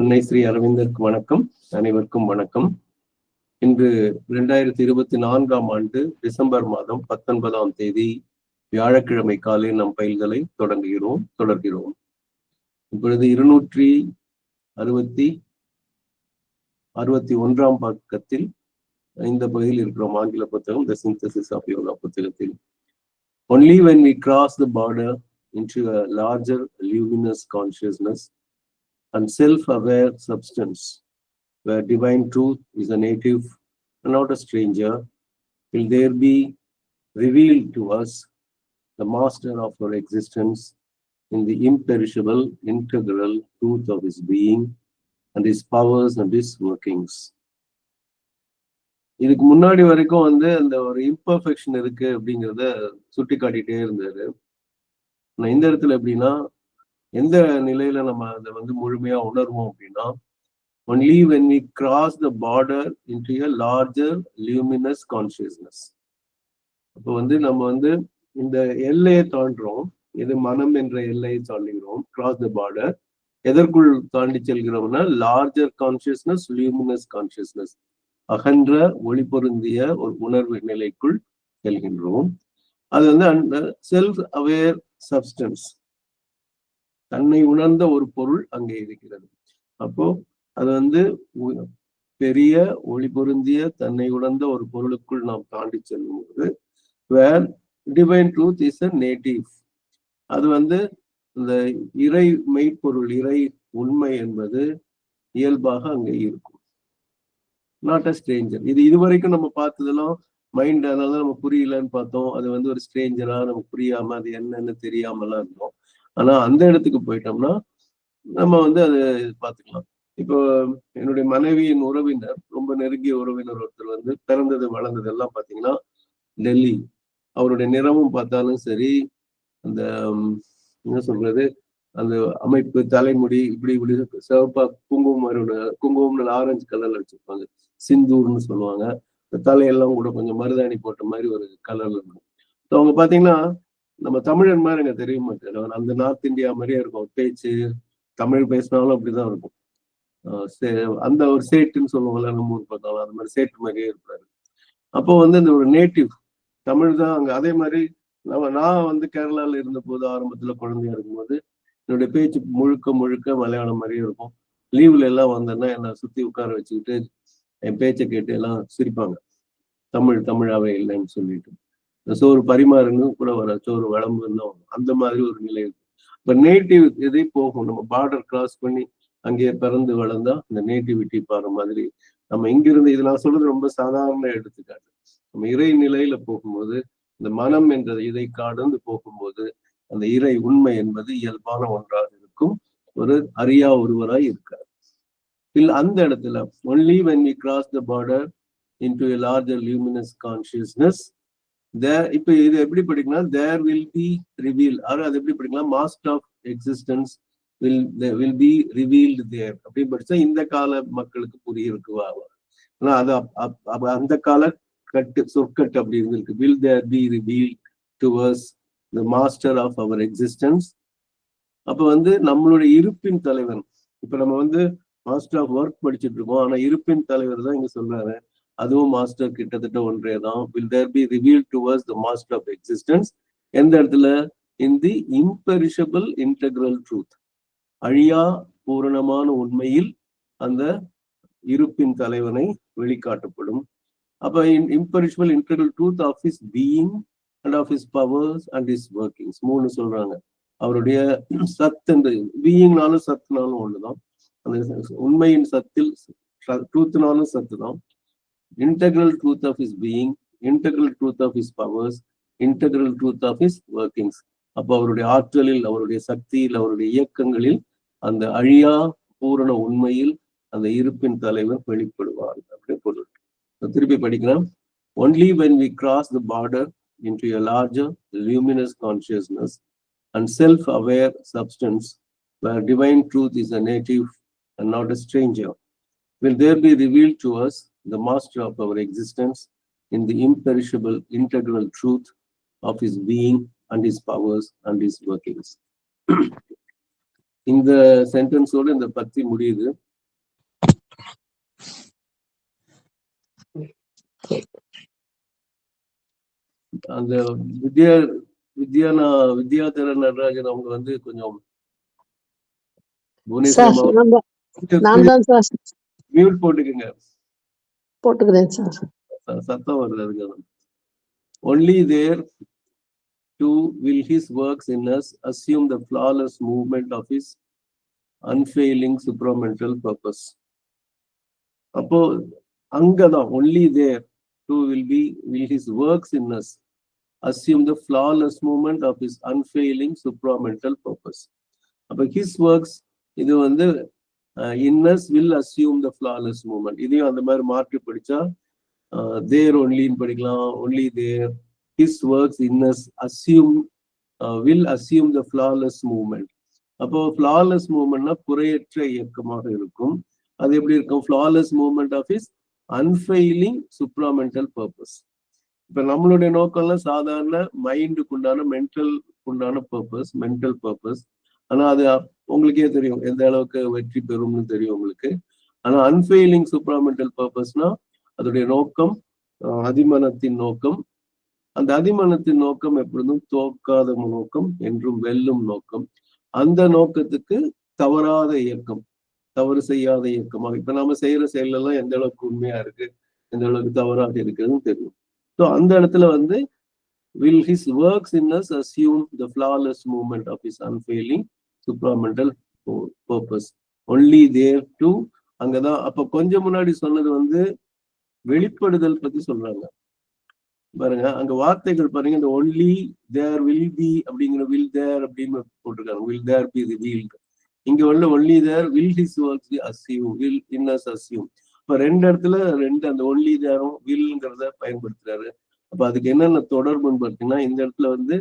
அன்னை ஸ்ரீ அரவிந்தருக்கு வணக்கம். அனைவருக்கும் வணக்கம். இன்று 2024ஆம் ஆண்டு டிசம்பர் மாதம் 19ஆம் தேதி வியாழக்கிழமை காலை நம் பயில்களை தொடர்கிறோம். இப்பொழுது 261ஆம் பக்கத்தில் இந்த பகுதியில் இருக்கிறோம். ஆங்கில புத்தகம் த சிந்தசிஸ் ஆஃப் யோகா புத்தகத்தில் only when we cross the border into a larger luminous consciousness and self-aware substance, where divine truth is a native and not a stranger, will there be revealed to us the master of our existence in the imperishable, integral truth of his being and his powers and his workings. இதுக்கு முன்னாடி வரைக்கும் அந்த ஒரு imperfection இருக்கு அப்படிங்கிறத சுட்டி காட்டிட்டே இருந்தாரு. இந்த இடத்துல எப்படின்னா, எந்த நிலையில நம்ம அதை முழுமையா உணர்வோம் அப்படின்னா, only when we cross the border into a larger luminous consciousness. அப்போ நம்ம இந்த எல்லையை தாண்டுறோம். இது மனம் என்ற எல்லையை தாண்டுகிறோம். cross the border. எதற்குள் தாண்டி செல்கிறோம்னா லார்ஜர் கான்சியஸ்னஸ், luminous consciousness, அகன்ற ஒளி பொருந்திய ஒரு உணர்வு நிலைக்குள் செல்கின்றோம். அது அந்த செல்ஃப் அவேர் சப்ஸ்டன்ஸ், தன்னை உணர்ந்த ஒரு பொருள் அங்கே இருக்கிறது. அப்போ அது பெரிய ஒளி பொருந்திய தன்னை உணர்ந்த ஒரு பொருளுக்குள் நாம் தாண்டி செல்லும் போது where divine truth is a native. அது இந்த இறை மெய்ப்பொருள், இறை உண்மை என்பது இயல்பாக அங்கே இருக்கும். Not a stranger. இதுவரைக்கும் நம்ம பார்த்ததெல்லாம் மைண்ட், அதனால நம்ம புரியலன்னு பார்த்தோம். அது ஒரு ஸ்ட்ரேஞ்சரா நமக்கு புரியாம அது என்னன்னு தெரியாமலாம் இருந்தோம். ஆனா அந்த இடத்துக்கு போயிட்டோம்னா நம்ம அதை பார்த்துக்கலாம். இப்போ என்னுடைய மனைவியின் உறவினர், ரொம்ப நெருங்கிய உறவினர் ஒருத்தர் பிறந்தது வளர்ந்தது எல்லாம் பார்த்தீங்கன்னா டெல்லி. அவருடைய நிறமும் பார்த்தாலும் சரி, அந்த என்ன சொல்றது, அந்த அமைப்பு, தலைமுடி இப்படி சிவப்பா குங்குமம்னு ஆரஞ்சு கலர்ல வச்சிருப்பாங்க, சிந்தூர்னு சொல்லுவாங்க. இந்த தலையெல்லாம் கூட கொஞ்சம் மருதாணி போட்ட மாதிரி ஒரு கலர்ல இருக்கும். அவங்க பாத்தீங்கன்னா நம்ம தமிழன் மாதிரி எனக்கு தெரிய மாட்டாரு. அந்த நார்த் இந்தியா மாதிரியே இருக்கும் பேச்சு. தமிழ் பேசினாலும் அப்படிதான் இருக்கும். அந்த ஒரு சேட்டுன்னு சொல்லுவாங்கல்ல நம்ம ஊர் பார்த்தாலும், அந்த மாதிரி சேட்டு மாதிரியே இருப்பாரு. அப்போ இந்த ஒரு நேட்டிவ் தமிழ் தான் அங்க. அதே மாதிரி நான் கேரளால இருந்த போது, ஆரம்பத்துல குழந்தையா இருக்கும்போது என்னுடைய பேச்சு முழுக்க மலையாளம் மாதிரியே இருக்கும். லீவ்ல எல்லாம் வந்தேன்னா என்னை சுத்தி உட்கார வச்சுக்கிட்டு என் பேச்சை கேட்டு எல்லாம் சிரிப்பாங்க. தமிழாவே இல்லைன்னு சொல்லிட்டு. சோறு பரிமாறுன்னு கூட வர, சோறு விளம்புன்னு அந்த மாதிரி ஒரு நிலை இருக்கும். இப்ப நேட்டிவ் எதை போகும், நம்ம பார்டர் கிராஸ் பண்ணி அங்கேயே பிறந்து வளர்ந்தா இந்த நேட்டிவிட்டி பாரு மாதிரி நம்ம இங்கிருந்து, இது நான் சொல்றது ரொம்ப சாதாரண எடுத்துக்காட்டு. நம்ம இறை நிலையில போகும்போது, இந்த மனம் என்ற இதை கடந்து போகும்போது அந்த இறை உண்மை என்பது இயல்பான ஒன்றாக இருக்கும். ஒரு அறியா ஒருவராய் இருக்கார். அந்த இடத்துல only when we cross the border into a larger luminous consciousness, there, இப்ப இது எப்படி படிக்கலாம், there will be revealed, அது எப்படி படிக்கலாம், master of existence will be revealed there அப்படின்னு படிச்சா இந்த கால மக்களுக்கு புரியிருக்குவா. ஆனா அது அந்த கால சொற்கட்டு அப்படி இருந்திருக்கு. will there be revealed to us the master of our existence. அப்ப நம்மளுடைய இருப்பின் தலைவன், இப்ப நம்ம மாஸ்டர் ஆஃப் ஒர்க் படிச்சுட்டு இருக்கோம். ஆனா இருப்பின் தலைவர் தான் இங்க சொல்றாரு. அதுவும் மாஸ்டர் கிட்டத்தட்ட ஒன்றே தான். will there be revealed to us the master of existence. எந்த இடத்துல, in the imperishable integral truth, அழியா பூரணமான உண்மையில் அந்த இருப்பின் தலைவனை வெளிக்காட்டப்படும். அப்ப imperishable integral truth of his being and of his powers and his workings. மூணு சொல்றாங்க. அவருடைய சத்து, பீயிங்னாலும் சத்துனாலும் ஒண்ணுதான். அந்த உண்மையின் சத்தில், ட்ரூத்னாலும் சத்து தான். integral truth of his being, integral truth of his powers, integral truth of his workings. அப்ப அவருடைய ஆற்றலில், அவருடைய சக்தியில், அவருடைய இயக்கங்களில் அந்த அழியா பூரண உண்மையில் அந்த இருப்பின் தலைவர் வெளிப்படுவார் அப்படின்னு பொருள். திருப்பி படிக்கலாம். only when we cross the border into a larger luminous consciousness and self-aware substance, where divine truth is a native and not a stranger, will there be revealed to us the master of our existence in the imperishable integral truth of his being and his powers and his workings. இந்த சென்டென்ஸோடு இந்த பத்தி முடியுது. அந்த வித்யாதர நடராஜன் அவங்க வந்து கொஞ்சம் mute போட்டுக்குங்க. போட்டுக்கிறேன் சார். சத்தம் வருது அதுக்கு. Only there too will his works in us assume the flawless movement of his unfailing supramental purpose. அப்போ அங்கதான் only there too will his works in us assume the flawless movement of his unfailing supramental purpose. அப்ப his works இது வந்து in us will assume the flawless movement. இதையும் அந்த மாதிரி மாற்றி படிச்சா there only படிக்கலாம். only there his works in us will assume the flawless movement. அப்போ flawless movementனா குறையற்ற இயக்கமாக இருக்கும். அது எப்படி இருக்கும்? flawless movement of his unfailing supramental purpose. இப்ப நம்மளுடைய நோக்கம்லாம் சாதாரண மைண்டுக்கு உண்டான மென்டல் பர்பஸ். ஆனா அது உங்களுக்கே தெரியும் எந்த அளவுக்கு வெற்றி பெறும்னு தெரியும் உங்களுக்கு. ஆனா அன்ஃபெயிலிங் சூப்ராமெண்டல் பர்பஸ்னா அதோடைய நோக்கம் அதிமனத்தின் நோக்கம். அந்த அதிமனத்தின் நோக்கம் எப்பொழுதும் தோற்காத நோக்கம், என்றும் வெல்லும் நோக்கம். அந்த நோக்கத்துக்கு தவறாத இயக்கம், தவறு செய்யாத இயக்கமாக. இப்ப நாம செய்யற செயலெல்லாம் எந்த அளவுக்கு உண்மையா இருக்கு, எந்த அளவுக்கு தவறாக இருக்குதுன்னு தெரியும். ஸோ அந்த இடத்துல வந்து will his works in us assume the flawless movement of his unfailing supramental purpose. Only there too. அங்கதான் அப்ப கொஞ்சம் முன்னாடி சொன்னது வந்து வெளிப்படுதல் பத்தி சொல்றாங்க பாருங்க. அங்க வார்த்தைகள் பாருங்க, இந்த ஒன்லி தேர் வில் பி அப்படிங்கிற வில் தேர் அப்படின்னு போட்டிருக்காங்க. Will there be revealed. இங்க உள்ள only there will his works assume, will in as assume. இப்ப ரெண்டு இடத்துல அந்த ஒன்லி தேரும் வில்ங்கிறத பயன்படுத்துறாரு. அப்ப அதுக்கு என்னென்ன தொடர்புன்னு பார்த்தீங்கன்னா, இந்த இடத்துல வந்து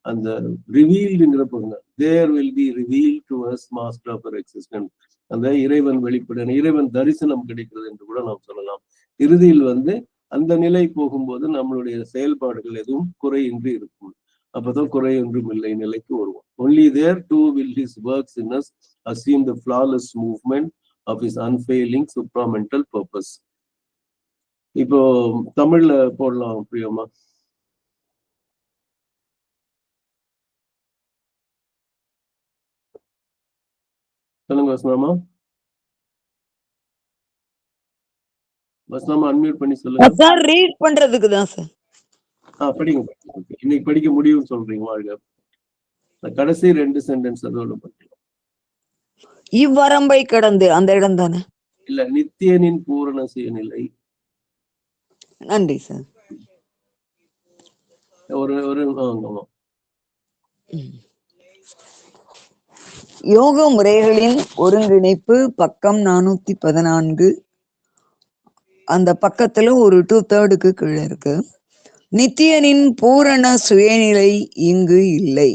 அந்த ரிவீல்டுங்கிற பொருங்க, there will be reveal to us master of our existence. அந்த இறைவன் வெளிப்பட, இறைவன் தரிசனம் கிடைக்கிறது என்று கூட நாம் சொல்லலாம். இறுதியில் வந்து அந்த நிலை போகும்போது நம்மளுடைய செயல்பாடுகள் எதுவும் குறையின்றி இருக்கும். அப்பதான் குறையொன்றும் இல்லை நிலைக்கு வருவோம். only there too will his works in us assume the flawless movement of his unfailing supramental purpose. இப்போ தமிழ்ல போடலாம் பிரியமா. சொல்லுங்க வசனாமா. வசனாமா அன்மியூட் பண்ணி சொல்லுங்க. சார் ரீட் பண்றதுக்கு தான் சார். படிங்க. இன்னைக்கு படிக்க முடியும்னு சொல்றீங்க. வாழ்க. கடைசி 2 சென்டென்ஸ் அதோட படிக்கலாம். இவ்வரம்பை கடந்து அந்த இடம் தானே? இல்ல, நித்தியனின் பூரண சுயநிலை. நன்றி சார். யோக முறைகளின் ஒருங்கிணைப்பு பக்கம் 414. அந்த பக்கத்துல ஒரு 2/3 கீழே இருக்கு. நித்தியனின் பூரண சுயநிலை இங்கு இல்லை.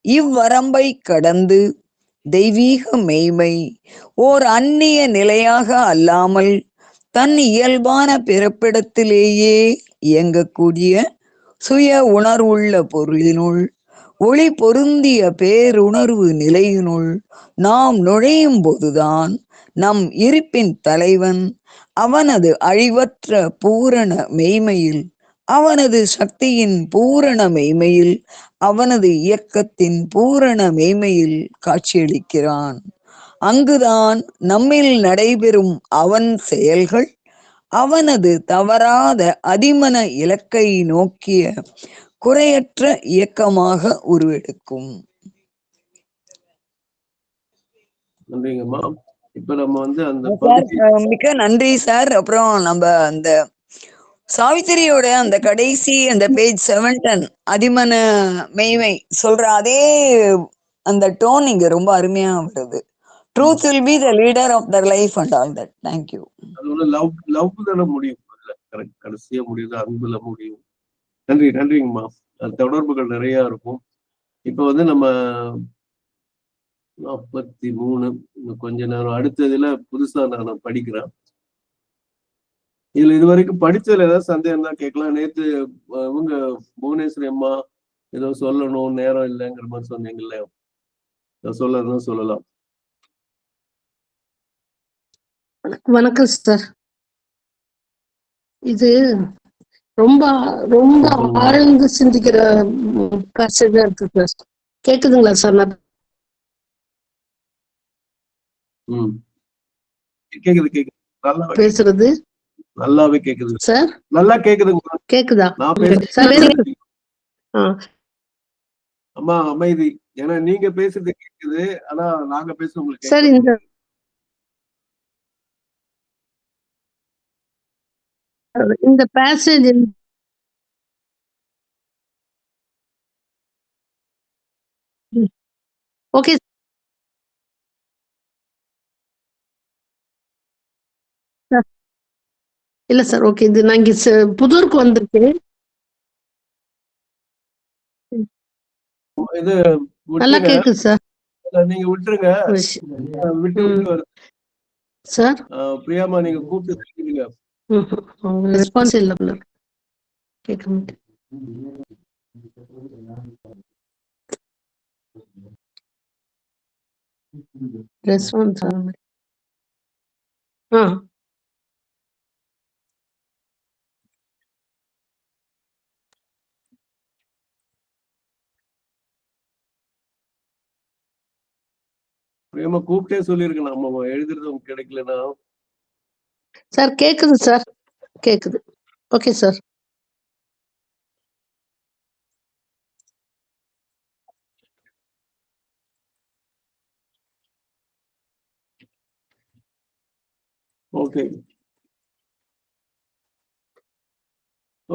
இவ்வரம்பை கடந்து தெய்வீக மெய்மை ஓர் அந்நிய நிலையாக அல்லாமல் தன் இயல்பான பிறப்பிடத்திலேயே இயங்கக்கூடிய சுய உணர்வுள்ள பொருளினுள், ஒளி பொருந்திய பேருணர்வு நிலையினுள் நாம் நுழையும் போதுதான் நம் இருப்பின் தலைவன் அவனது அழிவற்ற பூரண மெய்மையில், அவனது சக்தியின் பூரண மெய்மையில், அவனது இயக்கத்தின் பூரண மெய்மையில் காட்சியளிக்கிறான். அங்குதான் நம்மில் நடைபெறும் அவன் செயல்கள் அவனது தவறாத அதிமன இலக்கை நோக்கிய குறையற்ற இயக்கமாக உருவெடுக்கும். இப்ப நம்ம வந்து அந்த மிக்க நன்றி சார். அப்புறம் நம்ம அந்த சாவித்திரியோட அந்த கடைசி அந்த பேஜ் 710 அதிமன மெய்மை சொல்ற அதே அந்த டோன் இங்க ரொம்ப அருமையா வருது. Truth will be the leader of their life and all that. Thank you. அது லவ் தான முடியும். கரெக்ட், கடைசியா முடியுது அன்புல முடியும். நன்றிங்கம்மா. தொடர்புகள் நிறைய இருக்கும். இப்ப வந்து நம்ம 43 கொஞ்ச நேரம் அடுத்ததுல புதுசா நான் படிக்கிறேன். இதுல இது வரைக்கும் படிச்சதுல ஏதாவது சந்தேகம் தான் கேட்கலாம். நேத்து இவங்க புவனேஸ்வரி அம்மா ஏதோ சொல்லணும், நேரம் இல்லைங்கிற மாதிரி சொன்னீங்கல்ல, சொல்லலாம் சொல்லலாம். வணக்கம் சார். இது ரொம்ப ரொம்ப ஆழ்ந்து சிந்திக்கிற பேசேஜா இருக்கு சார். கேக்குதுங்களா சார்? நான் கேக்குது கேக்குது நல்லா பேசுறது நல்லாவே கேக்குது சார். நல்லா கேக்குதுங்க. கேக்குதா நான் சார்? பேசுறது ஆ அம்மா அமைதி. ஏன்னா நீங்க பேசுறது கேக்குது, ஆனா நாங்க பேசுறது உங்களுக்கு சார் இந்த இந்த பேசேஜ் ஓகே சார். இல்ல சார், ஓகே. இது நான் இங்க புதூருக்கு வந்திருக்கேன். இது நல்லா விட்டுருங்க, கேக்குது சார். நீங்க விட்டுருங்க. விட்டு விட்டு வருது சார். பிரியாமா, நீங்க கூப்பிட்டு சொல்லிடுங்க. ரெஸ்பான்ஸ் இல்ல கேட்க மாட்டேன். ரெஸ்பான்ஸ் பிரியமா கூப்பிட்டே சொல்லிருக்கேன். நம்ம எழுதுறது உங்களுக்கு கிடைக்கலன்னா. சார் கேக்குது சார், கேக்குது. Okay sir. ஓகே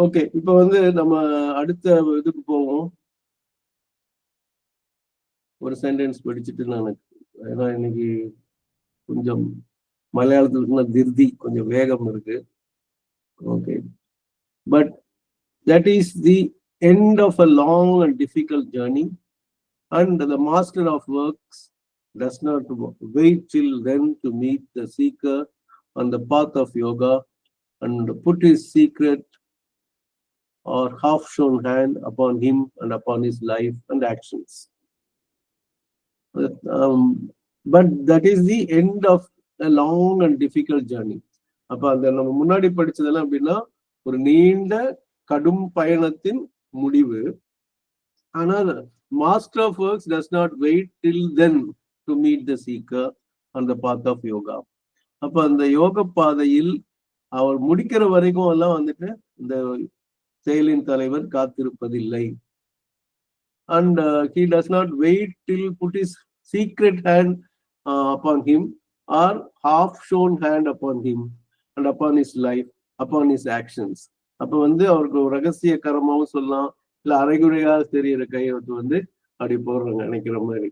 ஓகே, இப்ப வந்து நம்ம அடுத்த இதுக்கு போவோம். ஒரு சென்டென்ஸ் படிச்சுட்டு நான், ஏன்னா இன்னைக்கு கொஞ்சம் மலையாளத்துல திருதி கொஞ்சம் வேகம் இருக்கு. Okay, but that is the end of a long and difficult journey, and the master of works does not wait till then to meet the seeker on the path of yoga and put his secret or half-shown hand upon him and upon his life and actions. But that is the end of a long and difficult journey. அப்ப அந்த நம்ம முன்னாடி படிச்சதெல்லாம் அப்படின்னா ஒரு நீண்ட கடும் பயணத்தின் முடிவு. ஆனால் master of works does not wait till then to meet the seeker on the path of yoga. அப்ப அந்த யோக பாதையில் அவர் முடிக்கிற வரைக்கும் எல்லாம் வந்துட்டு இந்த செயலின் தலைவர் காத்திருப்பதில்லை. And he does not wait till put his secret hand upon him or half-shown hand upon him and upon his life, upon his actions. அப்ப வந்து அவருக்கு ஒரு ரகசிய கரமாவும் சொல்லலாம், இல்ல அரைகுறையா தெரியற கையெழுத்து வந்து அப்படி போடுறாங்க நினைக்கிற மாதிரி.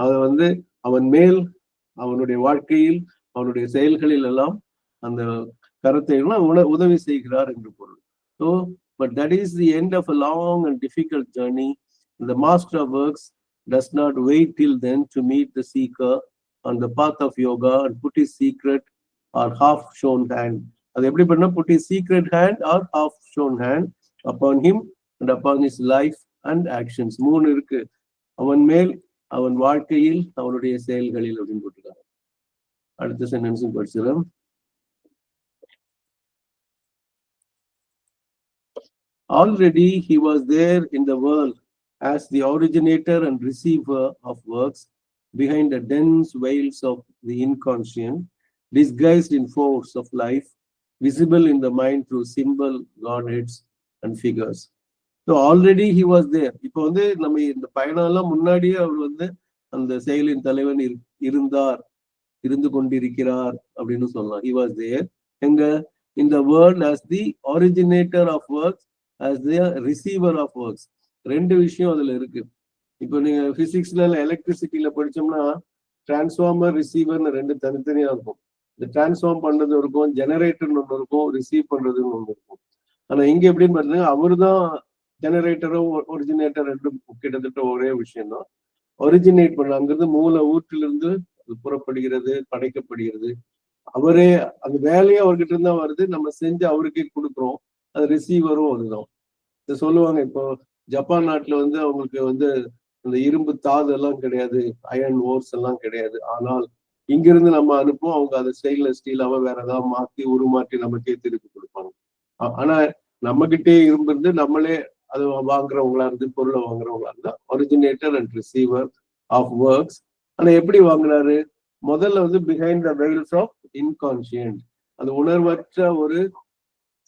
அத வந்து அவன் மேல் அவனுடைய வாழ்க்கையில் அவனுடைய செயல்களில் எல்லாம் அந்த கரத்தை உதவி செய்கிறார் என்று பொருள். So, but that is the end of a long and difficult journey. The master of works does not wait till then to meet the seeker on the path of yoga and put his secret or half-shown hand. அது எப்படி பண்ணா put his secret hand or half-shown hand upon him and upon his life and actions. மூணு இருக்கு, அவன் மேல் அவன் வாழ்க்கையில் அவனுடைய செயல்களில் அப்படின்னு போட்டுருக்காங்க. அடுத்த சென்டென்ஸும் படிச்சிடும். Already he was there in the world as the originator and receiver of works behind the dense veils of the inconscient, disguised in force of life, visible in the mind through symbol, godheads and figures. So already he was there. இப்போ வந்து நம்ம இந்த பயணம் எல்லாம் முன்னாடியே அவர் வந்து அந்த செயலின் தலைவன் இருந்தார், இருந்து கொண்டிருக்கிறார் அப்படின்னு சொல்லலாம். He was there. எங்க? In the world as the originator of works, as the receiver of works. ரெண்டு விஷயம் அதுல இருக்கு. இப்போ நீங்க பிசிக்ஸ்ல எலக்ட்ரிசிட்டியில படிச்சோம்னா டிரான்ஸ்ஃபார்மர் ரிசீவர்னு ரெண்டு தனித்தனியா இருக்கும். இந்த டிரான்ஸ்ஃபார்ம் பண்றது இருக்கும், ஜெனரேட்டர்னு ஒன்று இருக்கும், ரிசீவ் பண்றதுன்னு ஒன்று இருக்கும். ஆனா இங்க எப்படின்னு பாத்தீங்கன்னா அவரு தான் ஜெனரேட்டரும் ஒரிஜினேட்டர் ரெண்டும் கிட்டத்தட்ட ஒரே விஷயம் தான். ஒரிஜினேட் பண்ண அங்கிருந்து மூல ஊற்றிலிருந்து புறப்படுகிறது, படைக்கப்படுகிறது. அவரே அந்த வேலையை அவர்கிட்ட இருந்தா வருது, நம்ம செஞ்சு அவருக்கே கொடுக்குறோம். அது ரிசீவரும் அதுதான். இதை சொல்லுவாங்க, இப்போ ஜப்பான் நாட்டுல வந்து அவங்களுக்கு வந்து அந்த இரும்பு தாது எல்லாம் கிடையாது, அயர்ன் ஓர்ஸ் எல்லாம் கிடையாது. ஆனால் இங்கிருந்து நம்ம அனுப்புவோம், அவங்க அதை ஸ்டெயின்லெஸ் ஸ்டீலாவ வேற ஏதாவது மாத்தி உருமாற்றி நமக்கே திருப்பி கொடுப்பாங்க. ஆனா நம்ம கிட்டே இருந்து நம்மளே அது வாங்குறவங்களா இருந்து பொருளை வாங்குறவங்களா இருந்தா originator and receiver of works. ஆனா எப்படி வாங்குறாரு? முதல்ல வந்து பிஹைண்ட் த வெயில்ஸ் ஆஃப் இன்கான்சியன்ட், அது உணர்வற்ற ஒரு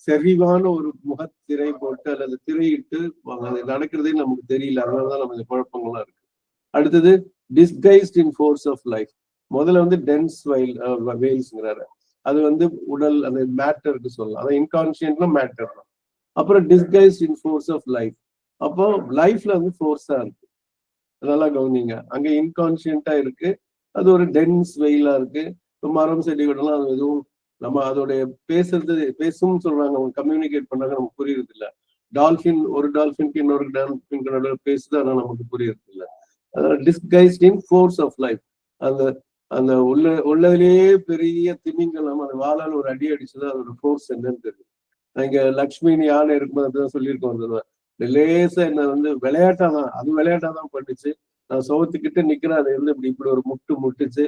செறிவான ஒரு முகத்திரை போட்டு அல்லது திரையிட்டு அது நடக்கிறதே நமக்கு தெரியல, அதனாலதான் நம்ம இந்த குழப்பங்கள்லாம் இருக்கு. அடுத்தது disguised in force of life. முதல்ல வந்து டென்ஸ் வெயில்ஸ்ங்கிறாரு, அது வந்து உடல் அந்த மேட்டருக்கு சொல்லலாம், அதான் இன்கான்சியன்ட்னா மேட்டர் தான். அப்புறம் disguised in force of life, அப்போ லைஃப்ல வந்து ஃபோர்ஸா இருக்கு, அதெல்லாம் கவனிங்க. அங்க இன்கான்சியன்டா இருக்கு, அது ஒரு டென்ஸ் வெயிலா இருக்கு. இப்போ மரம் செடி கொடலாம் அது எதுவும் நம்ம அதோடைய பேசும் சொல்றாங்க, அவங்க கம்யூனிகேட் பண்ணாங்க, நமக்கு புரியுறது இல்லை. டால்பின் ஒரு டால்பின்க்கு இன்னொரு டால்பின் பேசுது, ஆனால் நமக்கு புரியுறது இல்லை. அதனால disguised in force of life, அந்த அந்த உள்ளதுலேயே பெரிய திமிங்கலம் அந்த வாழால் ஒரு அடி அடிச்சுதான் அதோட ஃபோர்ஸ் என்னன்னு தெரியும். இங்க லக்ஷ்மின்னு யானை இருக்கும்போது அதுதான் சொல்லியிருக்கோம், லேசா என்ன வந்து விளையாட்டாதான், அது விளையாட்டாதான் பண்ணிச்சு. நான் சோத்துக்கிட்ட நிக்கிறேன், அதை வந்து இப்படி ஒரு முட்டுச்சு.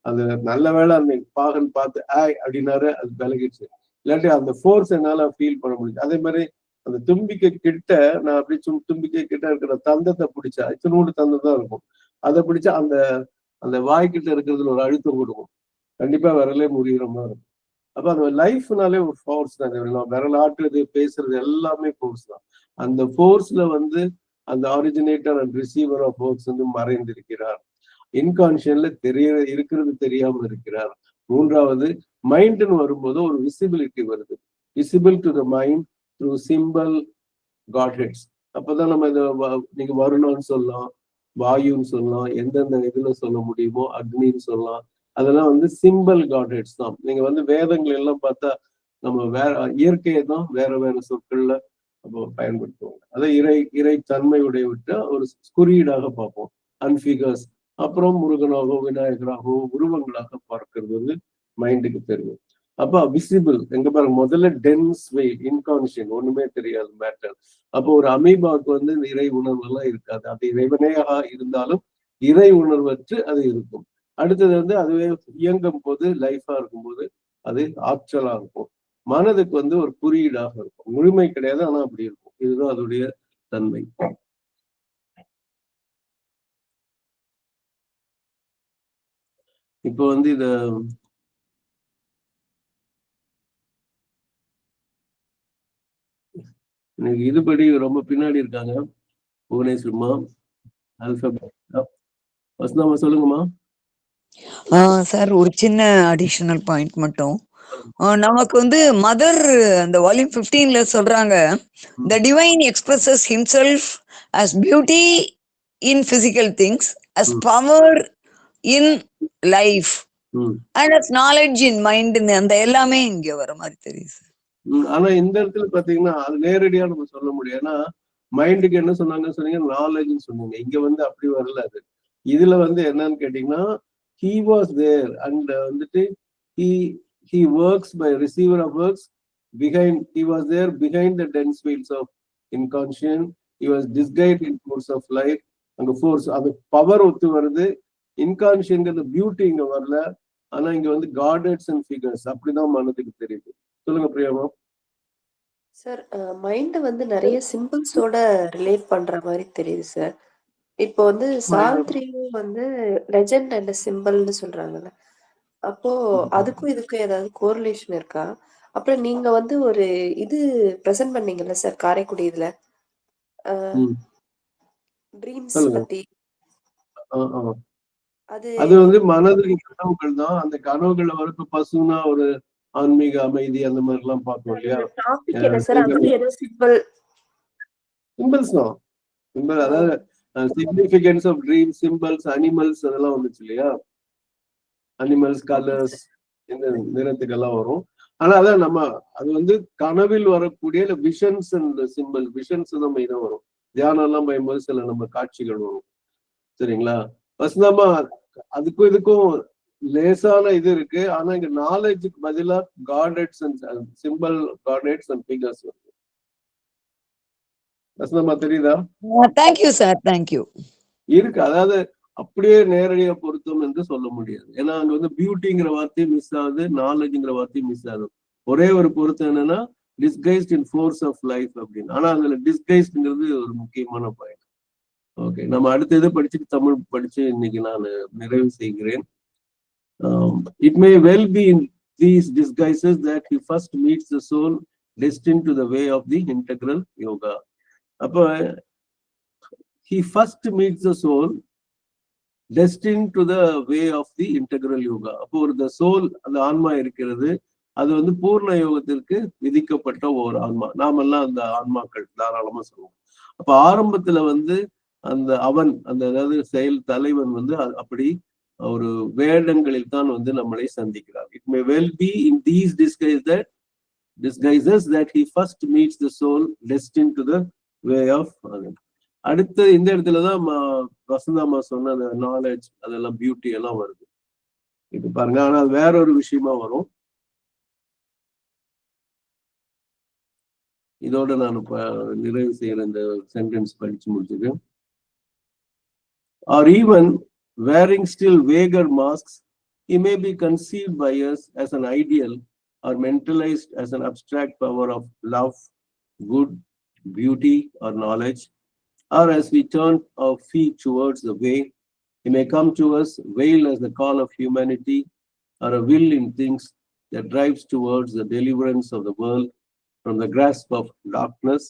அது நல்ல வேலை அந்த பாகன் பார்த்து அப்படின்னாரு, அது விலகிடுச்சு. இல்லாட்டி அந்த ஃபோர்ஸ் என்னால ஃபீல் பண்ண முடியும். அதே மாதிரி அந்த தும்பிக்கை கிட்ட நான் அப்படி தும்பிக்கை கிட்ட இருக்கிற தந்தத்தை பிடிச்சா, இத்தனோடு தந்தம் தான் இருக்கும், அதை பிடிச்சா அந்த அந்த வாய்க்கிட்ட இருக்கிறதுல ஒரு அழுத்தம் கொடுக்கும், கண்டிப்பா விரலே முறிகிற மாதிரி இருக்கும். அப்ப அந்த லைஃப்னாலே ஒரு ஃபோர்ஸ் தான். விரலாட்டுறது பேசுறது எல்லாமே ஃபோர்ஸ் தான். அந்த ஃபோர்ஸ்ல வந்து அந்த originator and receiver of works வந்து மறைந்திருக்கிறார். இன்கான்சியன்ல இருக்கிறது தெரியாமல் இருக்கிறார். மூன்றாவது மைண்ட்னு வரும்போது ஒரு விசிபிலிட்டி வருது, visible to the mind through simple godheads. அப்பதான் நம்ம இதை நீங்க வருணம்னு சொல்லலாம், வாயுன்னு சொல்லலாம், எந்தெந்த இதுல சொல்ல முடியுமோ அக்னின்னு சொல்லலாம், அதெல்லாம் வந்து சிம்பிள் காட்ஹெட்ஸ் தான். நீங்க வந்து வேதங்கள் எல்லாம் பார்த்தா நம்ம வேற இயற்கையை தான் வேற வேற சொற்கள்ல நம்ம பயன்படுத்துவோம். அதை இறை தன்மையுடைய விட்டு ஒரு குறியீடாக பார்ப்போம், அன்பிகர்ஸ். அப்புறம் முருகனாகவோ விநாயகராகவோ உருவங்களாக பார்க்கிறது வந்து மைண்டுக்கு தெரியும். அப்ப விசிபிள் எங்க பாருங்க, முதல்ல டென்ஸ் வெயில், இன்கான்சியன், ஒண்ணுமே தெரியாது மேட்டர். அப்போ ஒரு அமீபாவுக்கு வந்து இந்த இறை உணர்வு எல்லாம் இருக்காது, அது இறைவனையாக இருந்தாலும் இறை உணர்வற்று அது இருக்கும். அடுத்தது வந்து அதுவே இயங்கும் போது லைஃபா இருக்கும்போது அது ஆற்றலா இருக்கும். மனதுக்கு வந்து ஒரு குறியீடாக இருக்கும், முழுமை கிடையாது, ஆனா அப்படி இருக்கும். இதுதான் அதோடைய தன்மை. இப்போ வந்து இத எனக்கு இதுபடி ரொம்ப பின்னாடி இருக்காங்க புவனேஸ்வர்மா, வசந்தாமா சொல்லுங்கம்மா. சார் ஒரு சின்ன அடிஷனல் பாயிண்ட் மட்டும். நமக்கு வந்து மதர் அந்த வால்யூம் 15ல சொல்றாங்க, the divine expresses himself as beauty in physical things, as power in life and as knowledge in mind. அந்த எல்லாமே இங்க வர மாதிரி தெரியுது. ஆனா இந்த இடத்துல பாத்தீங்கன்னா அது நேரடியா நம்ம சொல்ல முடியும். ஏன்னா மைண்டுக்கு என்ன சொன்னாங்கன்னு சொன்னீங்க, நாலேஜ்னு சொன்னீங்க. இங்க வந்து அப்படி வரல. அது இதுல வந்து என்னன்னு கேட்டீங்கன்னா, he was there and வந்துட்டு he works by receiver of works behind, he was there behind the dense veils of inconscient, he was disguised in force of light. அங்க ஃபோர்ஸ், அது பவர் ஒத்து வருது. இன்கான்சியன்ட் பியூட்டி இங்க வரல, ஆனா இங்க வந்து காடட்ஸ் அண்ட் ஃபிகர்ஸ் அப்படிதான் மனதுக்கு தெரியுது. சொல்லுங்க பிரியாமா. சார், மைண்ட் வந்து நிறைய சிம்பிள்ஸோட ரிலேட் பண்ற மாதிரி தெரியுது சார். இப்போ வந்து சாவித்ரியும் வந்து லெஜெண்ட் அண்ட் சிம்பிள்னு சொல்றாங்கல்ல, அப்போ அதுக்கும் இதுக்கும் ஏதாவது கோரிலேஷன் இருக்கா? அப்புறம் நீங்க வந்து ஒரு இது பிரசன்ட் பண்ணீங்கல்ல சார் காரைக்குடி இதுல, ட்ரீம்ஸ் பத்தி, அது வந்து மனதின் கனவுகள் தான். அந்த கனவுகள்ல வரப்ப பசுனா ஒரு ஆன்மீக அமைதி அந்த மாதிரி எல்லாம் பார்க்கணும் இல்லையா? சிம்பிள்ஸ் தான், சிம்பிள். அதாவது significance of dream, symbols, animals அதெல்லாம் வந்துச்சு இல்லையா? அனிமல்ஸ், கலர்ஸ், இந்த நிறத்துக்கெல்லாம் வரும். ஆனா அதான் நம்ம அது வந்து கனவில் வரக்கூடிய விஷன்ஸ் அண்ட் சிம்பிள், விஷன்ஸ் தான் மெயினா வரும். தியானம் எல்லாம் பயன்போது சில நம்ம காட்சிகள் வரும். சரிங்களா? வசந்தமா அதுக்கும் இதுக்கும் லேசான இது இருக்கு. ஆனா இங்க நாலேஜுக்கு பதிலா காடட்ஸ் அண்ட் சிம்பிள், காடட்ஸ் அண்ட் ஃபிகர்ஸ் இருக்கு. வசந்தமா தெரியுதா? Thank you sir, thank you. இருக்கு, அதாவது அப்படியே நேரடியா பொருத்தம் என்று சொல்ல முடியாது. ஏன்னா அங்க வந்து பியூட்டிங்கிற வார்த்தையும் மிஸ் ஆகுது, நாலேஜ்ங்கிற வார்த்தையும் மிஸ் ஆகுது. ஒரே ஒரு பொருத்தம் என்னன்னா disguised in force of life அப்படின்னு. ஆனா அதுல டிஸ்கைஸ்ட்ங்கிறது ஒரு முக்கியமான பாயிண்ட். ஓகே, நம்ம அடுத்த இதை படிச்சுட்டு தமிழ் படிச்சு இன்னைக்கு நான் நிறைவு செய்கிறேன். It may well be in these disguises that he first meets the soul destined to the way of the integral yoga. அப்ப he first meets the soul destined to the way of the integral yoga. அப்போ ஒரு the soul, அந்த ஆன்மா இருக்கிறது, அது வந்து பூர்ண யோகத்திற்கு விதிக்கப்பட்ட ஒரு ஆன்மா. நாமெல்லாம் அந்த ஆன்மாக்கள் தாராளமா சொல்லுவோம். அப்ப ஆரம்பத்துல வந்து அந்த அவன், அந்த அதாவது செயல் தலைவன் வந்து அப்படி ஒரு வேடங்களில் தான் வந்து நம்மளை சந்திக்கிறார். It may well be in these disguises that he first meets the soul destined to the way of. அடுத்து இந்த இடத்துலதான் வசந்தாமா சொன்ன அந்த நாலேஜ், அதெல்லாம் பியூட்டி எல்லாம் வருது. இப்ப பாருங்க, ஆனா வேற ஒரு விஷயமா வரும். இதோட நான் நிறைவு செய்யற இந்த சென்டென்ஸ் படிச்சு முடிச்சுட்டு. Or even wearing still vaguer masks, he may be conceived by us as an ideal or mentalized as an abstract power of love, good, beauty, or knowledge. Or as we turn our feet towards the way, he may come to us veiled as the call of humanity, or a will in things that drives towards the deliverance of the world from the grasp of darkness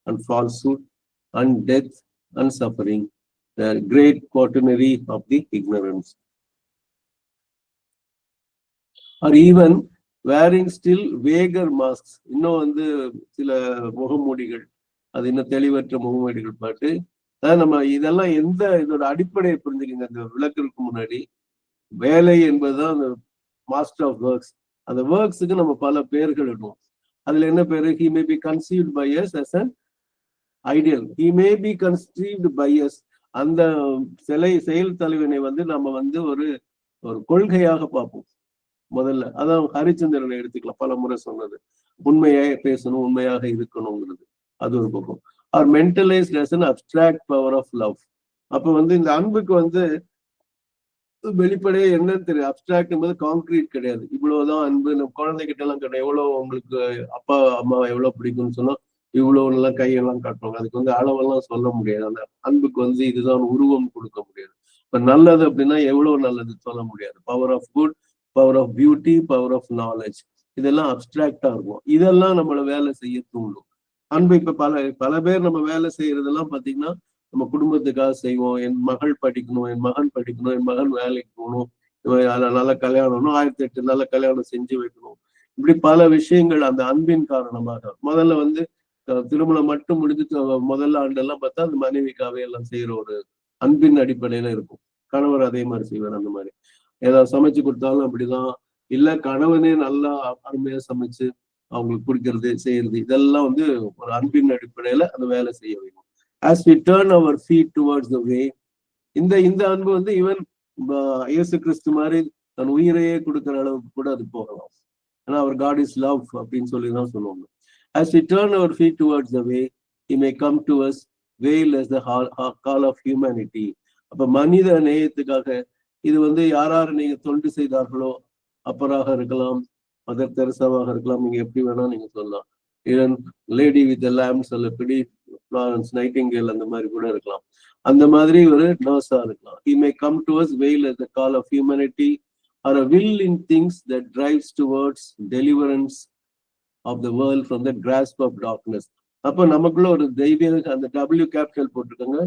and falsehood and death and suffering, the great quaternary of the ignorance. Or even wearing still vaguer masks, இன்னும் வந்து சில முகமூடிகள், அது இன்னும் தெளிவற்ற முகமூடிகள் பாட்டு. நம்ம இதெல்லாம் எந்த இதோட அடிப்படையை புரிஞ்சுக்கங்க. அந்த விளக்குறதுக்கு முன்னாடி, வேலை என்பதுதான் அந்த மாஸ்டர் ஆஃப் ஒர்க்ஸ். அந்த ஒர்க்ஸுக்கு நம்ம பல பெயர்கள் இடுவோம். அதுல என்ன பேரு? he may be conceived by us as an ideal, he may be conceived by us. அந்த செயல் தலைவனை வந்து நம்ம வந்து ஒரு கொள்கையாக பார்ப்போம். முதல்ல அதான் ஹரிச்சந்திரனை எடுத்துக்கலாம், பல முறை சொன்னது, உண்மையாக பேசணும், உண்மையாக இருக்கணுங்கிறது. அது ஒரு பக்கம். Are mentalised as an abstract power of love. அப்ப வந்து இந்த அன்புக்கு வந்து வெளிப்படையே என்னன்னு தெரியும். அப்டிராக்ட் என்பது கான்கிரீட் கிடையாது. இவ்வளவுதான் அன்பு. நம்ம குழந்தைகிட்ட எல்லாம் கிடையாது. எவ்வளவு உங்களுக்கு அப்பா அம்மா எவ்வளவு பிடிக்கும்னு சொன்னா இவ்வளவு எல்லாம் கையெல்லாம் காட்டுவாங்க. அதுக்கு வந்து அளவெல்லாம் சொல்ல முடியாது. அந்த அன்புக்கு வந்து இதுதான் உருவம் கொடுக்க முடியாது. இப்ப நல்லது அப்படின்னா எவ்வளவு நல்லது சொல்ல முடியாது. Power of good, power of beauty, power of knowledge, இதெல்லாம் அப்டிராக்டா இருக்கும். இதெல்லாம் நம்மள வேலை செய்ய தூண்டும். அன்பு இப்ப பல பேர் நம்ம வேலை செய்யறதெல்லாம் பாத்தீங்கன்னா நம்ம குடும்பத்துக்காக செய்வோம். என் மகள் படிக்கணும், என் மகன் படிக்கணும், என் மகன் வேலைக்கு போகணும், நல்ல கல்யாணம், 1008 நல்ல கல்யாணம் செஞ்சு வைக்கணும். இப்படி பல விஷயங்கள் அந்த அன்பின் காரணமாக. முதல்ல வந்து திருமணம் மட்டும் முடிஞ்சு முதல்ல ஆண்டெல்லாம் பார்த்தா அந்த மனைவிக்காவே எல்லாம் செய்யற ஒரு அன்பின் அடிப்படையில இருக்கும். கணவர் அதே மாதிரி செய்வார். அந்த மாதிரி ஏதாவது சமைச்சு கொடுத்தாலும் அப்படிதான். இல்ல கணவனே நல்லா அருமையா சமைச்சு அவங்களுக்கு பிடிக்கிறது செய்யறது, இதெல்லாம் வந்து ஒரு அன்பின் அடிப்படையில அந்த வேலை செய்ய வைக்கும். As we turn our feet towards the way, இந்த அன்பு வந்து ஈவன் இயேசு கிறிஸ்து மாதிரி தன் உயிரையே கொடுக்கிற அளவுக்கு கூட அது போகலாம். ஏன்னா அவர் God is love அப்படின்னு சொல்லிதான் சொல்லுவாங்க. As we turn our feet towards the way, he may come to us veiled as the call of humanity. அப்ப மனித நேயத்துக்காக இது வந்து யாராரு நீங்க தொண்டு செய்தார்களோ, அப்பராக இருக்கலாம், மதர் தெரசாவாக இருக்கலாம், நீங்க எப்படி வேணா நீங்க சொல்லலாம். Even lady with the lamps சொல்லப்படி ஃப்ளாரன்ஸ் நைட்டிங்கேல் அந்த மாதிரி கூட இருக்கலாம். அந்த மாதிரி ஒரு நர்ஸா இருக்கலாம். He may come to us veiled as the call of humanity, or a will in things that drives towards deliverance of the world from the grasp of darkness. அப்ப நமக்குள்ள ஒரு தெய்வீக, அந்த W கேபிட்டல் போட்டிருக்காங்க,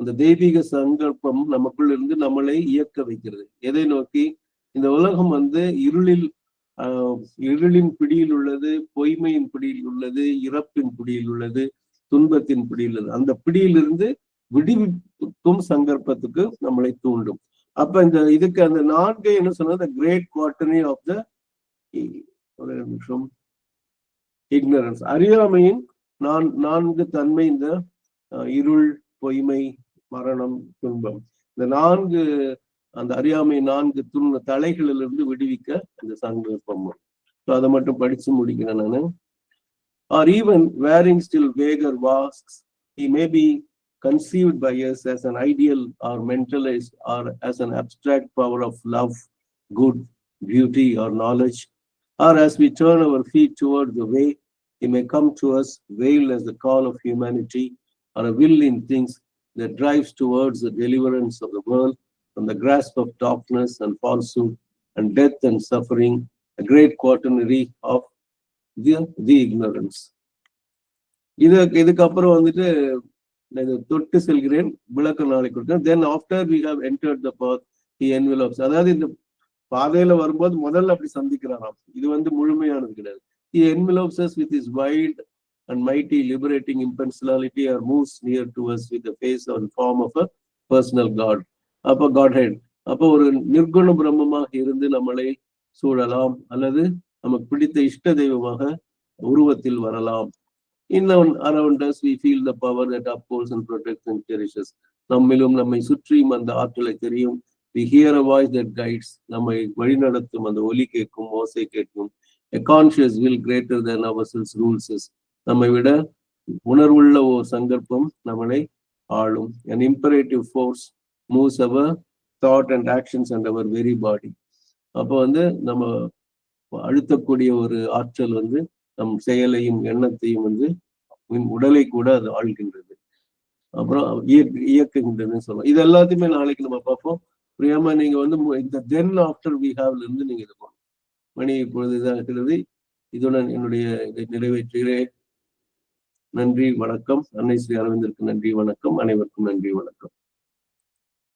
அந்த தெய்வீக சங்கல்பம் நமக்குள்ள இருந்து நம்மளை இயக்க வைக்கிறது. எதை நோக்கி? இந்த உலகம் வந்து இருளின் பிடியில் உள்ளது, பொய்மையின் பிடியில் உள்ளது, இறப்பின் பிடியில் உள்ளது, துன்பத்தின் பிடியில் உள்ளது. அந்த பிடியிலிருந்து விடுவிக்கும் சங்கல்பத்துக்கு நம்மளை தூண்டும். அப்ப இந்த இதுக்கு அந்த 4 என்ன சொன்னது? கிரேட் குவாட்டர்னி ஆஃப் த இக்னரன்ஸ், அறியாமையின் 4 தன்மை. இந்த இருள், பொய்மை, மரணம், துன்பம், இந்த 4 அந்த அறியாமை 4 தலைகளிலிருந்து விடுவிக்க இந்த சங்கல்பம். அதை மட்டும் படிச்சு முடிக்கிறேன் நானு. Or even wearing still vaguer masks, he may be conceived by us as an ideal or mentalized or as an abstract power of love, good, beauty, or knowledge. Or as we turn our feet toward the way, He may come to us veiled as the call of humanity or a will in things that drives towards the deliverance of the world from the grasp of darkness and falsehood and death and suffering, a great quaternary of the ignorance. இதுக்கப்புறம் வந்துட்டு தொட்டு செல்கிறேன் விளக்க நாளை கொடுத்தேன். Then after we have entered the path, he envelopes. அதாவது இந்த பாதையில வரும்போது முதல்ல அப்படி சந்திக்கிறாராம். இது வந்து முழுமையானது கிடையாது. He envelopes us with his wide and mighty liberating impersonality or moves near to us with the face or form of a personal God. அப்ப Godhead. அப்ப ஒரு நிர்குண பிரம்மமாக இருந்து நம்மளை சூழலாம் அல்லது நமக்கு பிடித்த இஷ்ட தெய்வமாக உருவத்தில் வரலாம். In around us we feel the power that upholds and protects and cherishes. நம்மிலும் நம்மை சுற்றியும் அந்த ஆற்றலை தெரியும். We hear a voice that guides. நம்மை வழிநடத்தும் அந்த ஒலி கேட்கும், ஓசை கேட்கும். A conscious will greater than ourselves rules us. நம்மை விட உணர்வுள்ள ஒரு சங்கல்பம் நம்மளை ஆளும். An imperative force moves our thought and actions and our very body. அப்போ வந்து நம்ம அழுத்தக்கூடிய ஒரு ஆற்றல் வந்து நம் செயலையும் எண்ணத்தையும் வந்து உடலை கூட அது ஆள்கின்றது, அப்புறம் இயக்குகின்றதுன்னு சொல்லலாம். இது எல்லாத்தையுமே நாளைக்கு நம்ம பார்ப்போம். பிரியமா நீங்க வந்து இந்த தென் ஆஃப்டர் வி ஹாவ்ல இருந்து நீங்க இது பண்ணணும். மணி இப்பொழுது இதாகிறது. இதுடன் என்னுடைய இதை நிறைவேற்றுகிறேன். நன்றி, வணக்கம். அன்னை ஸ்ரீ அரவிந்தருக்கு நன்றி, வணக்கம். அனைவருக்கும் நன்றி, வணக்கம்.